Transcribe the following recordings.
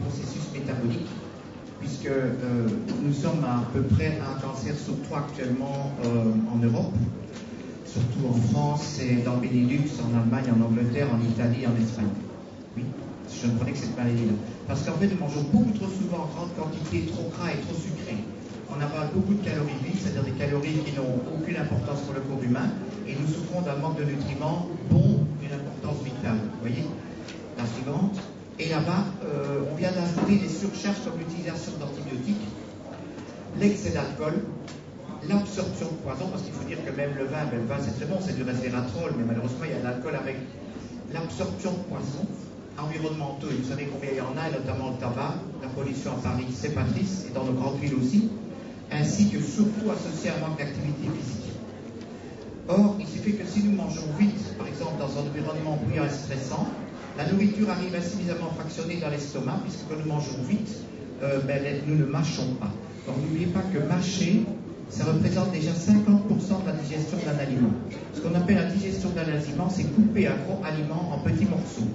processus métaboliques, puisque nous sommes à peu près à un cancer sur 3 actuellement en Europe, surtout en France, et dans le Benelux, en Allemagne, en Angleterre, en Italie, en Espagne. Oui, je ne prenais que cette maladie-là. Parce qu'en fait, nous mangeons beaucoup trop souvent en grande quantité, trop gras et trop sucré. On avale beaucoup de calories vides, c'est-à-dire des calories qui n'ont aucune importance pour le corps humain, et nous souffrons d'un manque de nutriments bons d'une importance vitale. Vous voyez? La suivante. Et là-bas, on vient d'ajouter des surcharges comme l'utilisation d'antibiotiques, l'excès d'alcool, l'absorption de poison, parce qu'il faut dire que même le vin, c'est très bon, c'est du resveratrol, mais malheureusement, il y a de l'alcool avec l'absorption de poison, environnementaux, et vous savez combien il y en a, et notamment le tabac, la pollution à Paris, c'est pas triste, et dans nos grandes villes aussi, ainsi que surtout associé à un manque d'activité physique. Or, il suffit que si nous mangeons vite, par exemple dans un environnement bruyant et stressant, la nourriture arrive insuffisamment fractionnée dans l'estomac, puisque quand nous mangeons vite, nous ne mâchons pas. Donc n'oubliez pas que mâcher, ça représente déjà 50% de la digestion d'un aliment. Ce qu'on appelle la digestion d'un aliment, c'est couper un gros aliment en petits morceaux.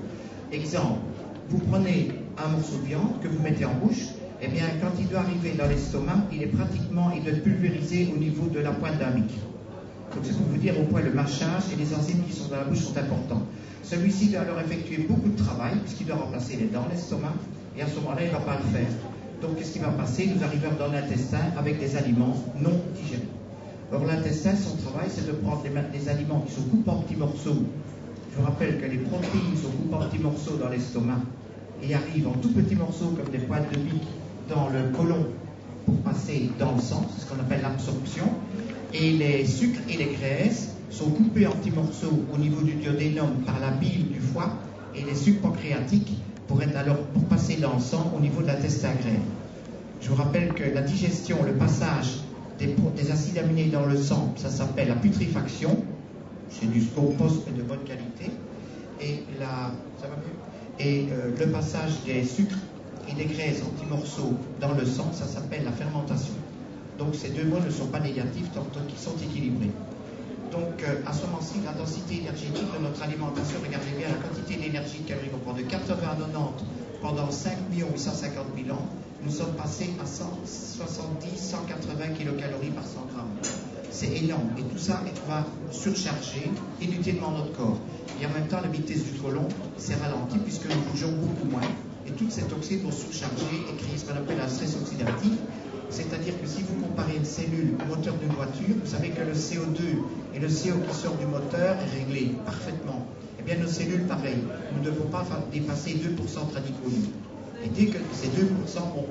Exemple, vous prenez un morceau de viande que vous mettez en bouche, eh bien, quand il doit arriver dans l'estomac, il doit être pulvérisé au niveau de la pointe d'un bic. Donc, c'est pour vous dire au point le mâchage et les enzymes qui sont dans la bouche sont importants. Celui-ci doit alors effectuer beaucoup de travail, puisqu'il doit remplacer les dents, l'estomac, et à ce moment-là, il ne va pas le faire. Donc, qu'est-ce qui va passer? Nous arrivons dans l'intestin avec des aliments non digérés. Or, l'intestin, son travail, c'est de prendre des aliments qui sont coupés en petits morceaux. Je vous rappelle que les protéines sont coupées en petits morceaux dans l'estomac et arrivent en tout petits morceaux comme des pointes de bic dans le côlon pour passer dans le sang, c'est ce qu'on appelle l'absorption. Et les sucres et les graisses sont coupés en petits morceaux au niveau du duodénum par la bile du foie, et les sucres pancréatiques pour passer dans le sang au niveau de l'intestin grêle. Je vous rappelle que la digestion, le passage des acides aminés dans le sang, ça s'appelle la putréfaction. C'est du compost de bonne qualité. Et le passage des sucres et des graisses en petits morceaux dans le sang, ça s'appelle la fermentation. Donc ces deux mots ne sont pas négatifs tant qu'ils sont équilibrés. Donc à ce moment-ci, la densité énergétique de notre alimentation, regardez bien la quantité d'énergie calories qu'on prend de 80 à 90 pendant 5 850 000 ans, nous sommes passés à 170-180 kilocalories par 100 grammes. C'est énorme, et tout ça va surcharger inutilement notre corps. Et en même temps, la vitesse du côlon s'est ralentie puisque nous bougeons beaucoup moins. Et toutes ces toxines vont surcharger et créer ce qu'on appelle un stress oxydatif. C'est-à-dire que si vous comparez une cellule au moteur d'une voiture, vous savez que le CO2 et le CO qui sort du moteur est réglé parfaitement. Eh bien, nos cellules, pareil. Nous ne devons pas dépasser 2% de radicaux libres. Et dès que ces 2% vont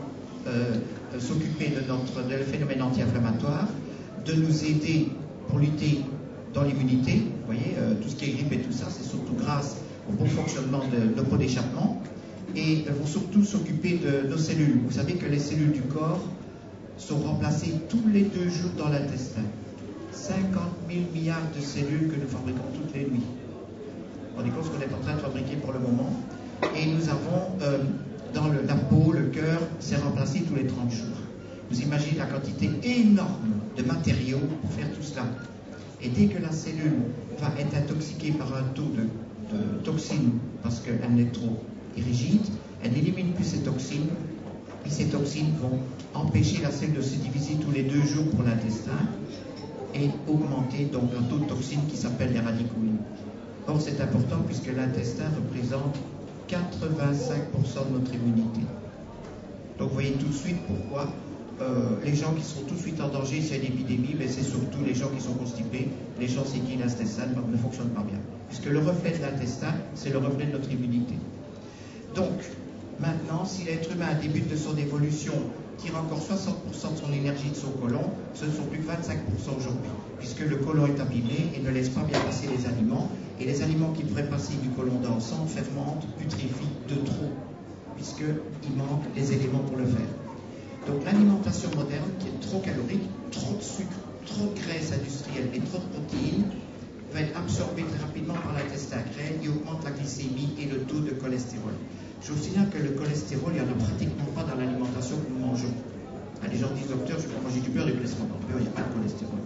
s'occuper de le phénomène anti-inflammatoire, de nous aider pour lutter dans l'immunité, vous voyez, tout ce qui est grippe et tout ça, c'est surtout grâce au bon fonctionnement de nos pots d'échappement, et vont surtout s'occuper de nos cellules. Vous savez que les cellules du corps sont remplacées tous les 2 jours dans l'intestin. 50 000 milliards de cellules que nous fabriquons toutes les nuits. On est compte ce qu'on est en train de fabriquer pour le moment. Et nous avons dans la peau, le cœur, c'est remplacé tous les 30 jours. Vous imaginez la quantité énorme de matériaux pour faire tout cela. Et dès que la cellule va être intoxiquée par un taux de toxines, parce qu'elle est trop rigide, elle n'élimine plus ces toxines, et ces toxines vont empêcher la cellule de se diviser tous les 2 jours pour l'intestin et augmenter donc un taux de toxines qui s'appelle les radicaux libres. Or, c'est important puisque l'intestin représente 85% de notre immunité. Donc, vous voyez tout de suite pourquoi les gens qui sont tout de suite en danger, c'est l'épidémie, mais c'est surtout les gens qui sont constipés, les gens chez qui l'intestin ne fonctionne pas bien. Puisque le reflet de l'intestin, c'est le reflet de notre immunité. Donc, maintenant, si l'être humain débute de son évolution, tire encore 60% de son énergie de son côlon, ce ne sont plus que 25% aujourd'hui, puisque le côlon est abîmé et ne laisse pas bien passer les aliments, et les aliments qui devraient passer du côlon dans le sang fermentent, putrifient de trop, puisqu'il manque les éléments pour le faire. Donc l'alimentation moderne, qui est trop calorique, trop de sucre, trop de graisse industrielle et trop de protéines, va être absorbée très rapidement par l'intestin grêle et augmente la glycémie et le taux de cholestérol. Je vous signale que le cholestérol, il n'y en a pratiquement pas dans l'alimentation que nous mangeons. Les gens disent, docteur, je peux manger du beurre et du cholestérol. Dans le beurre, il n'y a pas de cholestérol.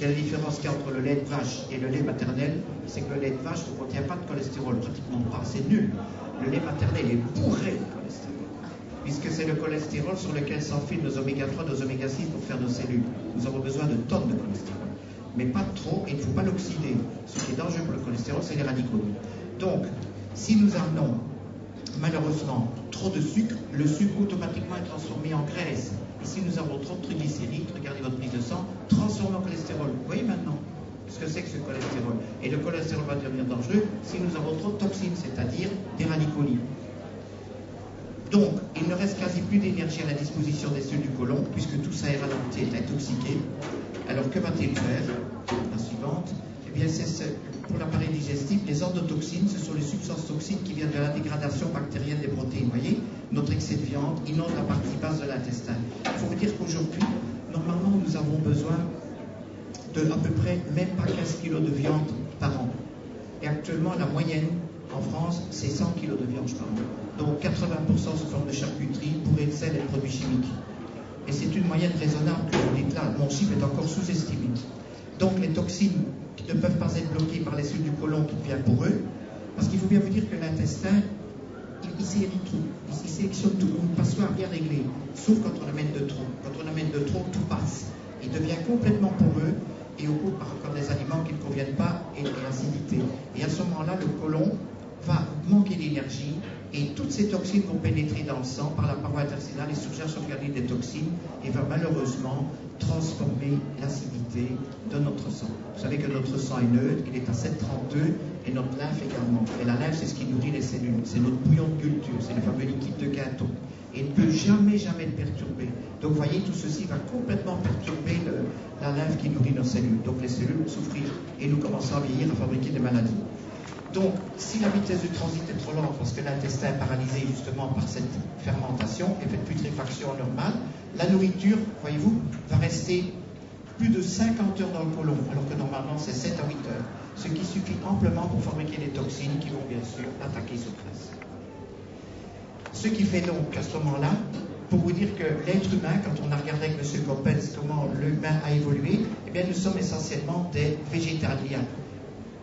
Quelle est la différence qu'il y a entre le lait de vache et le lait maternel? C'est que le lait de vache ne contient pas de cholestérol, pratiquement pas, c'est nul. Le lait maternel est bourré de cholestérol. puisque c'est le cholestérol sur lequel s'enfilent nos oméga 3, nos oméga 6 pour faire nos cellules. Nous avons besoin de tonnes de cholestérol. Mais pas trop, et il ne faut pas l'oxyder. Ce qui est dangereux pour le cholestérol, c'est les radicaux. Donc, si nous amenons malheureusement trop de sucre, le sucre automatiquement est transformé en graisse. Et si nous avons trop de triglycérides, regardez votre prise de sang, transformé en cholestérol. Vous voyez maintenant ce que c'est que ce cholestérol. Et le cholestérol va devenir dangereux si nous avons trop de toxines, c'est-à-dire des radicaux libres. Donc, il ne reste quasi plus d'énergie à la disposition des cellules du côlon, puisque tout ça est ralenti, est intoxiqué. Alors, que va-t-il faire? La suivante. Eh bien, c'est pour l'appareil digestif, les endotoxines, ce sont les substances toxiques qui viennent de la dégradation bactérienne des protéines. Vous voyez, notre excès de viande inonde la partie basse de l'intestin. Il faut vous dire qu'aujourd'hui, normalement, nous avons besoin de à peu près même pas 15 kg de viande par an. Et actuellement, la moyenne en France, c'est 100 kg de viande par an. Donc 80% sous forme de charcuterie, bourrée de sel et de produits chimiques. Et c'est une moyenne raisonnable que vous dites là. Mon chiffre est encore sous-estimé. Donc les toxines qui ne peuvent pas être bloquées par les cellules du côlon qui deviennent pour eux, parce qu'il faut bien vous dire que l'intestin, il série tout, il sélectionne tout, une passoire bien réglée, sauf quand on amène de trop. Quand on amène de trop, tout passe. Il devient complètement poreux et au bout par encore des aliments qui ne conviennent pas et l'acidité. Et à ce moment-là, le côlon va manquer d'énergie et toutes ces toxines vont pénétrer dans le sang par la paroi interstitiale et surcharge organique des toxines et va malheureusement transformer l'acidité de notre sang. Vous savez que notre sang est neutre, il est à 7,32 et notre lymphe également. Et la lymphe, c'est ce qui nourrit les cellules, c'est notre bouillon de culture, c'est le fameux liquide de Quinton. Et ne peut jamais le perturber. Donc vous voyez, tout ceci va complètement perturber la lymphe qui nourrit nos cellules. Donc les cellules vont souffrir et nous commençons à vieillir, à fabriquer des maladies. Donc, si la vitesse du transit est trop lente, parce que l'intestin est paralysé justement par cette fermentation, effet de putréfaction normale, la nourriture, voyez-vous, va rester plus de 50 heures dans le côlon, alors que normalement c'est 7 à 8 heures. Ce qui suffit amplement pour fabriquer des toxines qui vont bien sûr attaquer ce graisse. Ce qui fait donc à ce moment-là, pour vous dire que l'être humain, quand on a regardé avec M. Coppens comment l'humain a évolué, eh bien nous sommes essentiellement des végétaliens.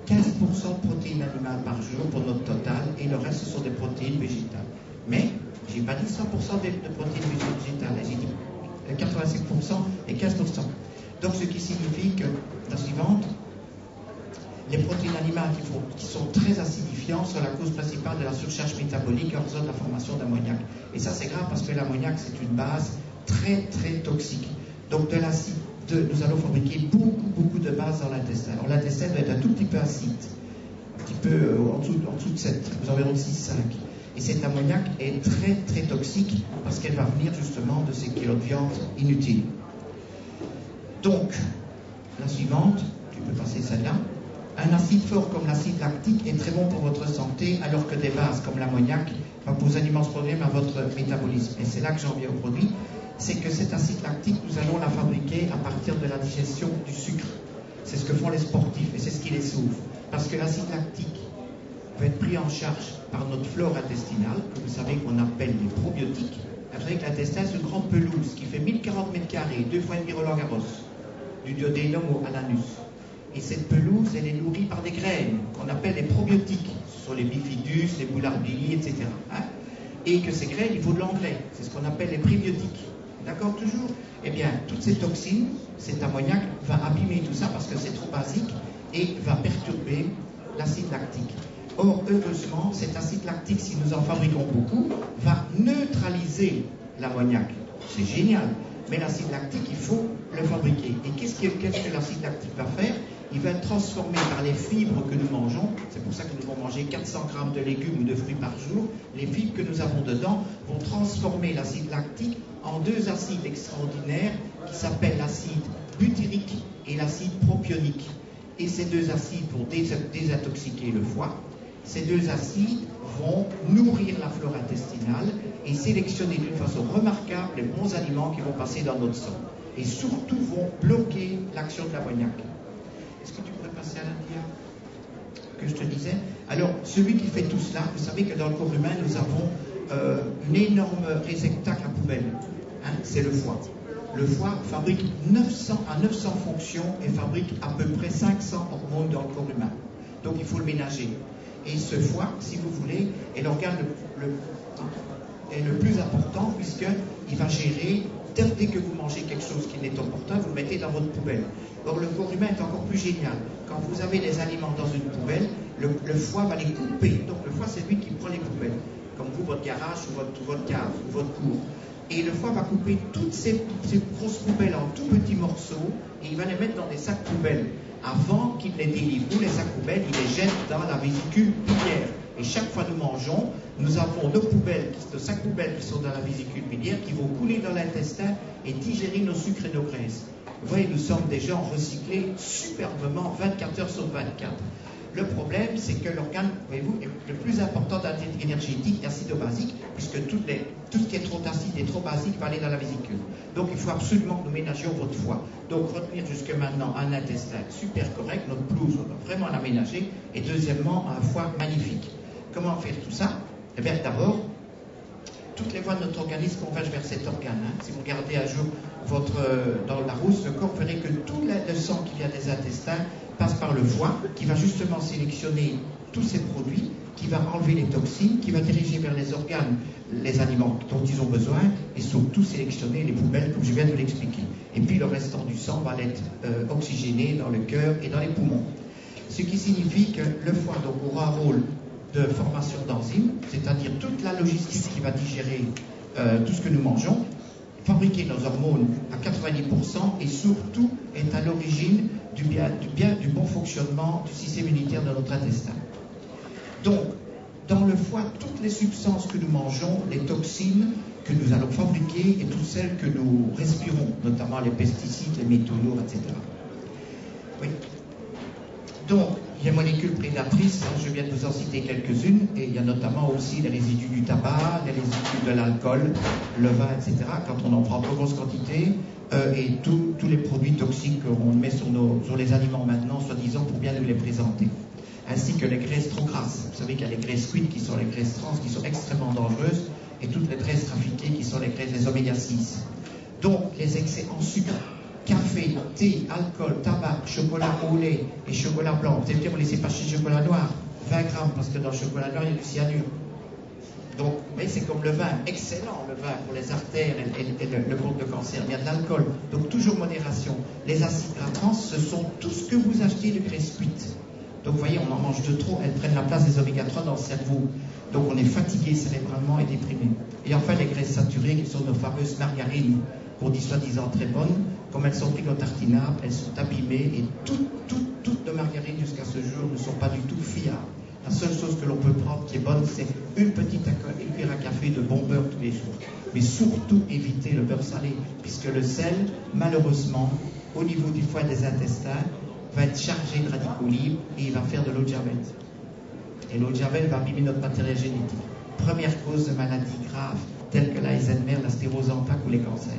15% de protéines animales par jour pour notre total, et le reste, ce sont des protéines végétales. Mais, j'ai pas dit 100% de protéines végétales, j'ai dit 86% et 15%. Donc, ce qui signifie que, la suivante, les protéines animales qui sont très acidifiantes sont la cause principale de la surcharge métabolique et en raison de la formation d'ammoniac. Et ça, c'est grave parce que l'ammoniac, c'est une base très, très toxique. Donc, de l'acide. Nous allons fabriquer beaucoup de bases dans l'intestin. Alors l'intestin doit être un tout petit peu acide, un petit peu en dessous de 7, aux environs de 6-5. Et cet ammoniac est très très toxique parce qu'elle va venir justement de ces kilos de viande inutiles. Donc, la suivante, tu peux passer celle-là. Un acide fort comme l'acide lactique est très bon pour votre santé, alors que des bases comme l'ammoniac vont poser un immense problème à votre métabolisme. Et c'est là que j'en viens au produit. C'est que cet acide lactique, nous allons la fabriquer à partir de la digestion du sucre. C'est ce que font les sportifs et c'est ce qui les sauve. Parce que l'acide lactique va être pris en charge par notre flore intestinale, que vous savez qu'on appelle les probiotiques. Vous savez que l'intestin, c'est une grande pelouse qui fait 1040 mètres carrés, 2 fois et demi Roland Garros, du duodénum à l'anus. Et cette pelouse, elle est nourrie par des graines qu'on appelle les probiotiques. Ce sont les bifidus, les boulardilles, etc. Et que ces graines, il faut de l'anglais. C'est ce qu'on appelle les prébiotiques. D'accord, toujours? Eh bien, toutes ces toxines, cet ammoniac va abîmer tout ça parce que c'est trop basique et va perturber l'acide lactique. Or, heureusement, cet acide lactique, si nous en fabriquons beaucoup, va neutraliser l'ammoniac. C'est génial. Mais l'acide lactique, il faut le fabriquer. Et qu'est-ce que l'acide lactique va faire? Il va être transformé par les fibres que nous mangeons. C'est pour ça que nous devons manger 400 grammes de légumes ou de fruits par jour. Les fibres que nous avons dedans vont transformer l'acide lactique en deux acides extraordinaires qui s'appellent l'acide butyrique et l'acide propionique. Et ces deux acides vont désintoxiquer le foie. Ces deux acides vont nourrir la flore intestinale et sélectionner d'une façon remarquable les bons aliments qui vont passer dans notre sang. Et surtout vont bloquer l'action de l'ammoniac. Est-ce que tu pourrais passer à l'india que je te disais? Alors, celui qui fait tout cela, vous savez que dans le corps humain, nous avons une énorme réceptacle à poubelle. C'est le foie. Le foie fabrique 900 fonctions et fabrique à peu près 500 hormones dans le corps humain. Donc, il faut le ménager. Et ce foie, si vous voulez, est l'organe est le plus important puisqu'il va gérer, dès que vous mangez quelque chose qui n'est opportun, vous le mettez dans votre poubelle. Or, le corps humain est encore plus génial. Quand vous avez des aliments dans une poubelle, le foie va les couper. Donc, le foie, c'est lui qui prend les poubelles. Comme vous, votre garage ou votre cave ou votre cour. Et le foie va couper toutes ces grosses poubelles en tout petits morceaux et il va les mettre dans des sacs poubelles. Avant qu'il les délivre, ou les sacs poubelles, il les jette dans la vésicule biliaire. Et chaque fois nous mangeons, nous avons nos sacs poubelles qui sont dans la vésicule biliaire qui vont couler dans l'intestin et digérer nos sucres et nos graisses. Vous voyez, nous sommes des gens recyclés superbement 24 heures sur 24. Le problème, c'est que l'organe, voyez-vous, est le plus important énergétique, acido-basique, puisque tout ce qui est trop acide et trop basique va aller dans la vésicule. Donc, il faut absolument que nous ménagions votre foie. Donc, retenir jusque maintenant un intestin super correct, notre pelouse, on doit vraiment l'aménager. Et deuxièmement, un foie magnifique. Comment faire tout ça? Eh bien, d'abord, toutes les voies de notre organisme convergent vers cet organe. Si vous regardez un jour dans la rousse, le corps, vous verrez que tout le sang qui vient des intestins passe par le foie, qui va justement sélectionner tous ces produits, qui va enlever les toxines, qui va diriger vers les organes les aliments dont ils ont besoin, et surtout sélectionner les poubelles, comme je viens de l'expliquer. Et puis le restant du sang va être oxygéné dans le cœur et dans les poumons. Ce qui signifie que le foie donc, aura un rôle de formation d'enzymes, c'est-à-dire toute la logistique qui va digérer tout ce que nous mangeons, fabriquer nos hormones à 90% et surtout est à l'origine du bon fonctionnement du système immunitaire de notre intestin. Donc, dans le foie, toutes les substances que nous mangeons, les toxines que nous allons fabriquer et toutes celles que nous respirons, notamment les pesticides, les métaux lourds, etc. Oui. Donc, les molécules prédatrices, je viens de vous en citer quelques-unes, et il y a notamment aussi les résidus du tabac, les résidus de l'alcool, le vin, etc., quand on en prend en grosse quantité, et tous les produits toxiques qu'on met sur les aliments maintenant, soi-disant, pour bien nous les présenter. Ainsi que les graisses trop grasses. Vous savez qu'il y a les graisses cuites qui sont les graisses trans, qui sont extrêmement dangereuses, et toutes les graisses trafiquées qui sont les graisses des oméga 6. Donc, les excès en sucre, café, thé, alcool, tabac, chocolat au lait et chocolat blanc. Vous allez me dire, vous ne laissez pas chez chocolat noir, 20 grammes, parce que dans le chocolat noir, il y a du cyanure. Donc, vous voyez, c'est comme le vin, excellent le vin pour les artères et le compte de cancer. Il y a de l'alcool, donc toujours modération. Les acides gras trans, ce sont tout ce que vous achetez de graisse cuite. Donc, vous voyez, on en mange de trop, elles prennent la place des oméga 3 dans le cerveau. Donc, on est fatigué cérébralement et déprimé. Et enfin, les graisses saturées, qui sont nos fameuses margarines, qu'on dit soi-disant très bonnes, comme elles sont prises au tartinable, elles sont abîmées, et toutes nos margarines jusqu'à ce jour ne sont pas du tout fiables. La seule chose que l'on peut prendre qui est bonne, c'est une petite cuillère à café de bon beurre tous les jours. Mais surtout éviter le beurre salé, puisque le sel, malheureusement, au niveau du foie et des intestins, va être chargé de radicaux libres et il va faire de l'eau de javel. Et l'eau de javel va abîmer notre matériel génétique. Première cause de maladies graves, telles que l'Alzheimer, la sclérose en plaques ou les cancers.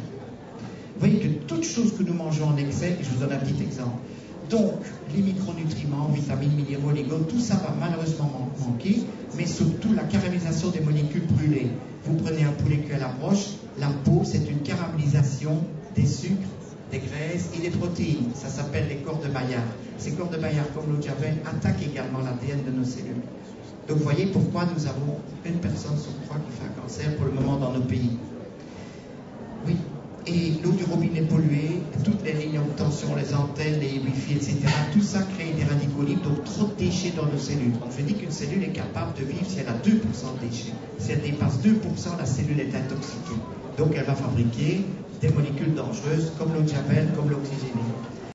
Vous voyez que toutes choses que nous mangeons en excès, et je vous donne un petit exemple. Donc, les micronutriments, vitamines, minéraux, oligo, tout ça va malheureusement manquer, mais surtout la caramélisation des molécules brûlées. Vous prenez un poulet cuit à la broche, la peau, c'est une caramélisation des sucres, des graisses et des protéines. Ça s'appelle les corps de Maillard. Ces corps de Maillard, comme l'eau de javel, attaquent également l'ADN de nos cellules. Donc, vous voyez pourquoi nous avons une personne sur 3 qui fait un cancer pour le moment dans nos pays. Oui. Et l'eau du robinet polluée, toutes les lignes de tension, les antennes, les Wi-Fi, etc., tout ça crée des radicaux libres, donc trop de déchets dans nos cellules. Donc je dis qu'une cellule est capable de vivre si elle a 2% de déchets. Si elle dépasse 2%, la cellule est intoxiquée. Donc elle va fabriquer des molécules dangereuses comme l'eau de javel, comme l'oxygéné.